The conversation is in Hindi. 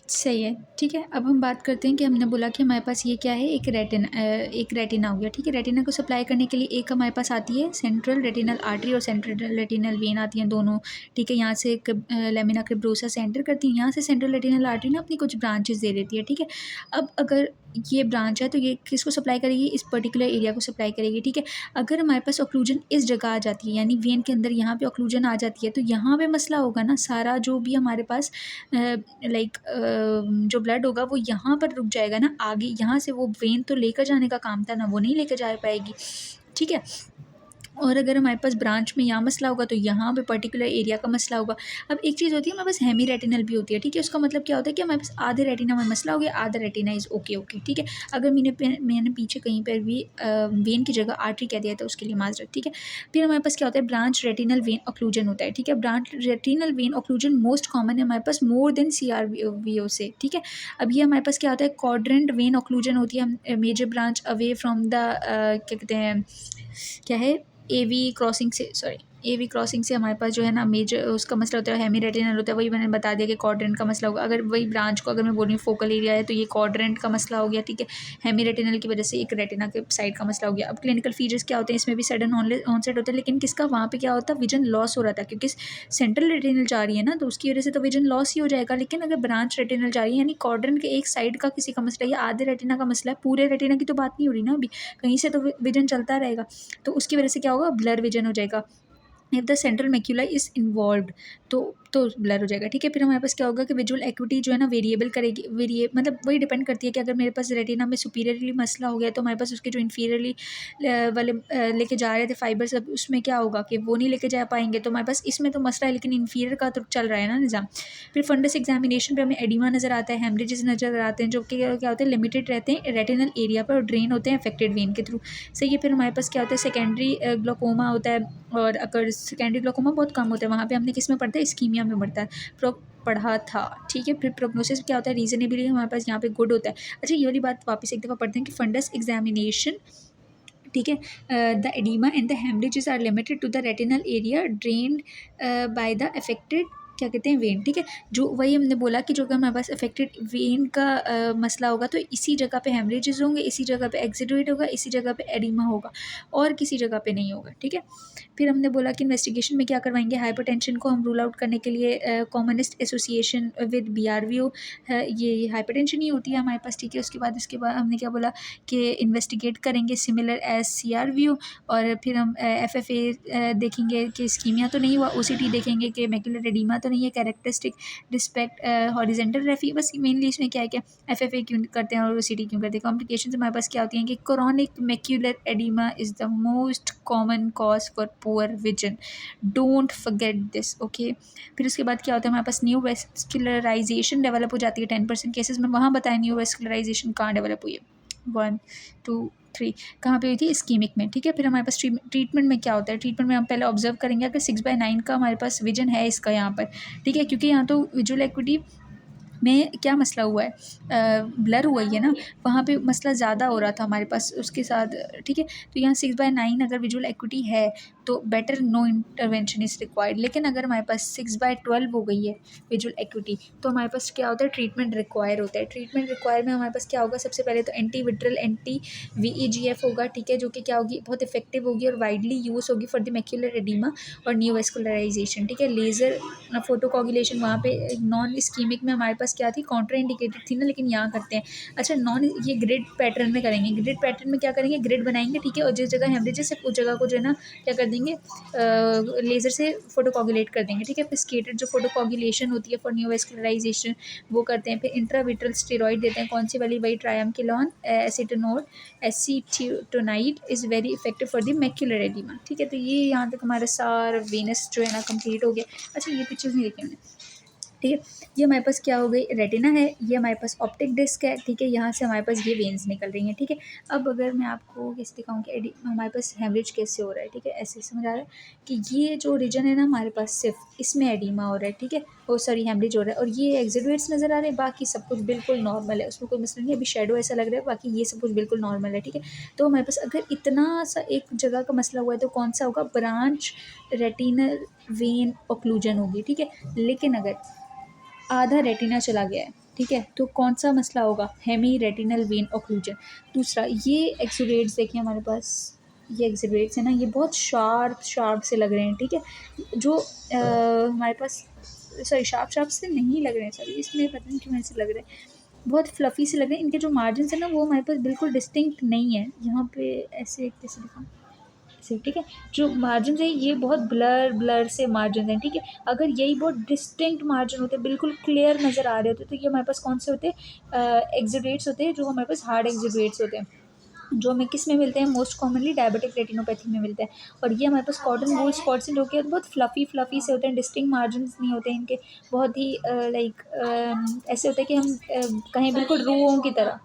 सही है, ठीक है। अब हम बात करते हैं कि हमने बोला कि हमारे पास ये क्या है, एक रेटिना हो गया, ठीक है। रेटिना को सप्लाई करने के लिए एक हमारे पास आती है सेंट्रल रेटिनल आर्टरी और सेंट्रल रेटिनल वेन आती हैं दोनों, ठीक है। यहाँ से लेमिना क्रिब्रोसा से एंटर करती हैं, यहाँ से सेंट्रल रेटिनल आर्टरी ना अपनी कुछ ब्रांचेस दे देती है, ठीक है। अब अगर ये ब्रांच है तो ये किसको सप्लाई करेगी, इस पर्टिकुलर एरिया को सप्लाई करेगी, ठीक है। अगर हमारे पास ऑक्लूजन इस जगह आ जाती है, यानी वेन के अंदर यहाँ पे ऑक्लूजन आ जाती है, तो यहाँ पे मसला होगा ना, सारा जो भी हमारे पास लाइक जो ब्लड होगा वो यहाँ पर रुक जाएगा ना, आगे यहाँ से वो वेन तो लेकर जाने का काम था ना, वो नहीं लेकर जा पाएगी, ठीक है। और अगर हमारे पास ब्रांच में यहाँ मसला होगा तो यहाँ पे पर्टिकुलर एरिया का मसला होगा। अब एक चीज़ होती है हमारे पास हेमी रेटिनल भी होती है, ठीक है। उसका मतलब क्या होता है कि हमारे पास आधे रेटिना में मसला हो गया, आधा रेटिना इज़ ओके ओके, ठीक है। अगर मैंने पीछे कहीं पर भी वेन की जगह आर्टरी कह दिया था, उसके लिए माजरत, ठीक है। फिर हमारे पास क्या होता है, ब्रांच रेटिनल वेन ऑक्लूजन होता है, ठीक है। Branch retinal vein occlusion most common है हमारे पास मोर देन CRVO से, ठीक है। अब ये हमारे पास क्या होता है, क्वाड्रेंट वेन ऑक्लूजन होती है major branch away from the क्या कहते हैं, क्या है, एवी क्रॉसिंग से हमारे पास जो है ना मेजर उसका मसला होता है, हेमी रेटिनल होता है। वही मैंने बता दिया कि क्वाड्रेंट का मसला होगा। अगर वही ब्रांच को अगर मैं बोल रही हूँ फोकल एरिया है तो ये क्वाड्रेंट का मसला हो गया, ठीक है। हेमी रेटिनल की वजह से एक रेटिना के साइड का मसला हो गया। अब क्लिनिकल फीचर्स क्या होते हैं, इसमें भी सडन ऑनसेट होता है, लेकिन किसका, वहाँ पे क्या होता है, विजन लॉस हो रहा था क्योंकि सेंट्रल रेटिनल जा रही है ना, तो उसकी वजह से तो विजन लॉस ही हो जाएगा। लेकिन अगर ब्रांच रेटिनल जा रही है, यानी क्वाड्रेंट के एक साइड का किसी का मसला या आधे रेटिना का मसला है, पूरे रेटिना की तो बात नहीं हो रही ना अभी, कहीं से तो विजन चलता रहेगा, तो उसकी वजह से क्या होगा, ब्लर विजन हो जाएगा। If the central macula is involved तो ब्लर हो जाएगा, ठीक है। फिर हमारे पास क्या होगा कि विजुअल एक्विटी जो है ना वेरिएबल करेगी, मतलब वही डिपेंड करती है कि अगर मेरे पास रेटिना में सुपीरियरली मसला हो गया तो हमारे पास उसके जो इन्फीरियरली वाले लेके जा रहे थे फाइबर्स, अब उसमें क्या होगा कि वो नहीं लेके जा पाएंगे, तो हमारे पास इसमें तो मसला है लेकिन इन्फीरियर का तो चल रहा है ना निज़ाम। फिर फंडस एग्जामिनेशन पे हमें एडिमा नज़र आता है, हेमरेजेस नज़र आते हैं, जो कि क्या होते हैं, लिमिटेड रहते हैं रेटिनल एरिया पर और ड्रेन होते हैं अफेक्टेड वेन के थ्रू, सही है। फिर हमारे पास क्या होता है, सेकेंडरी ग्लोकोमा होता है, और अगर सेकेंडरी ग्लोकोमा बहुत कम होता है, वहाँ पे हमने किस में पढ़ता है, इस्कीमिया में पढ़ता है, पढ़ा था, ठीक है। फिर प्रोग्नोसिस क्या होता है, रीजनेबली हमारे पास यहाँ पे गुड होता है। अच्छा, ये वाली बात वापस एक दफ़ा पढ़ते हैं कि फंडस एग्जामिनेशन, ठीक है, the oedema and the haemorrhages are limited to the retinal area drained by the affected क्या कहते हैं, वेन, ठीक है। जो वही हमने बोला कि जो अगर हमारे पास अफेक्टेड वेन का मसला होगा तो इसी जगह पे हेमरेजेस होंगे, इसी जगह पे एक्सिडुएट होगा, इसी जगह पे एडिमा होगा, और किसी जगह पे नहीं होगा, ठीक है। फिर हमने बोला कि इन्वेस्टिगेशन में क्या करवाएंगे, हाइपरटेंशन को हम रूल आउट करने के लिए कॉमनेस्ट एसोसिएशन विद BRVO है, ये हाइपरटेंशन ही होती है हमारे पास, ठीक है। उसके बाद हमने क्या बोला कि इन्वेस्टिगेट करेंगे सिमिलर एज CRVO, और फिर हम FFA देखेंगे कि स्कीमिया तो नहीं हुआ, OCT देखेंगे कि मैक्यूलर एडिमा तो नहीं है, कैरेक्टरिस्टिक रिस्पेक्ट हॉरिजेंटल रेफी, बस मेनली इसमें क्या है कि FFA क्यों करते हैं और OCT क्यों करते हैं। कॉम्प्लिकेशन हमारे पास क्या होती हैं कि chronic macular oedema is the most common cause for poor vision, don't forget this, okay. फिर उसके बाद क्या होता है, हमारे पास न्यू वेस्कुलराइजेशन डेवलप हो जाती है 10% केसेस में। वहाँ बताया न्यू वेस्कुलराइजेशन कहाँ डेवलप हुई है, 1 2 3 कहाँ पे हुई थी, स्कीमिक में, ठीक है। फिर हमारे पास ट्रीटमेंट में क्या होता है, ट्रीटमेंट में हम पहले ऑब्जर्व करेंगे अगर 6/9 का हमारे पास विजन है इसका यहाँ पर, ठीक है, क्योंकि यहाँ तो विजुअल एक्विटी में क्या मसला हुआ है, ब्लर हुआ ही है ना, वहाँ पे मसला ज़्यादा हो रहा था हमारे पास उसके साथ, ठीक है। तो यहाँ 6/9 अगर विजुअल एक्विटी है तो better no intervention is required. लेकिन अगर हमारे पास 6/12 हो गई है विजुअल एक्विटी तो हमारे पास क्या होता है, ट्रीटमेंट रिक्वायर होता है। ट्रीटमेंट रिक्वायर में हमारे पास क्या होगा, सबसे पहले तो एंटी विट्रल एंटी VEGF होगा, ठीक है, जो कि क्या होगी, बहुत इफेक्टिव होगी और वाइडली यूज़ होगी फॉर द मैक्यूलर एडिमा और न्यू वेस्कुलराइजेशन, ठीक है। लेज़र फोटोकोगुलेशन, वहाँ पे नॉन स्कीमिक में हमारे पास क्या थी, काउंटर इंडिकेटेड थी ना, लेकिन यहाँ करते हैं। अच्छा, ये ग्रिड पैटर्न में करेंगे, ग्रिड पैटर्न में क्या करेंगे, ग्रिड बनाएंगे, ठीक है, और जिस जगह हेमरेजेस है उस जगह को जो है ना क्या कर देंगे, लेज़र से फोटोकोगुलेट कर देंगे, ठीक है। फिर स्केटेड जो फोटोकोगुलेशन होती है फॉर न्यू वेस्कुलराइजेशन वो करते हैं। फिर इंट्राविट्रल स्टेरॉइड देते हैं, कौन सी वाली, वही triamcinolone acetonol acetonide is very effective for the macular oedema, ठीक है। तो ये यहाँ तक हमारा सारा वेनस जो है ना कंप्लीट हो गया। अच्छा, ये पिक्चर्स नहीं देखी हमने, ठीक है। ये हमारे पास क्या हो गई, रेटिना है, ये हमारे पास ऑप्टिक डिस्क है, ठीक है, यहाँ से हमारे पास ये वेन्स निकल रही हैं, ठीक है। अब अगर मैं आपको कैसे दिखाऊँ कि हमारे पास हेमरेज कैसे हो रहा है, ठीक है, ऐसे समझ आ रहा है कि ये जो रीजन है ना हमारे पास सिर्फ इसमें एडिमा हो रहा है, ठीक है, वो सॉरी हेमरेज हो रहा है, और ये एक्सिडुएट्स नज़र आ रहे हैं, बाकी सब कुछ बिल्कुल नॉर्मल है, उसमें कोई मसला नहीं है। अभी शेडो ऐसा लग रहा है, बाकी ये सब कुछ बिल्कुल नॉर्मल है, ठीक है। तो हमारे पास अगर इतना सा एक जगह का मसला हुआ है तो कौन सा होगा, ब्रांच रेटिनल वेन ऑक्लूजन होगी, ठीक है। लेकिन अगर आधा रेटिना चला गया है, ठीक है, तो कौन सा मसला होगा, हेमी रेटिनल वेन ऑक्लूजन। दूसरा, ये एक्सुडेट्स देखिए हमारे पास, ये एक्सुडेट्स है ना, ये बहुत शार्प शार्प से लग रहे हैं, ठीक है, जो हमारे पास, सॉरी शार्प शार्प से नहीं लग रहे हैं, सॉरी इसमें पता नहीं क्यों ऐसे लग रहे हैं, बहुत फ्लफ़ी से लग रहे हैं, इनके जो मार्जिन्स हैं ना वो हमारे पास बिल्कुल डिस्टिंक्ट नहीं है, यहाँ पे ऐसे कैसे दिखाऊँ से, ठीक है, जो मार्जिन है ये बहुत ब्लर ब्लर से मार्जिन हैं, ठीक है, अगर यही बहुत डिस्टिंक्ट मार्जिन होते, बिल्कुल क्लियर नज़र आ रहे होते, तो ये हमारे पास कौन से होते हैं, एक्सुडेट्स होते हैं, जो हमारे पास हार्ड एक्सुडेट्स होते हैं, जो हमें किस में मिलते हैं, मोस्ट कॉमनली डायबिटिक रेटिनोपैथी में मिलते हैं। और ये हमारे पास कॉटन गोल्ड स्पॉट्स हैं, जो कि बहुत फ्लफ़ी फ्लफ़ी से होते हैं, डिस्टिंक्ट मार्जिन्स नहीं होते हैं इनके, बहुत ही लाइक ऐसे होता है कि हम कहें बिल्कुल रुओं की तरह,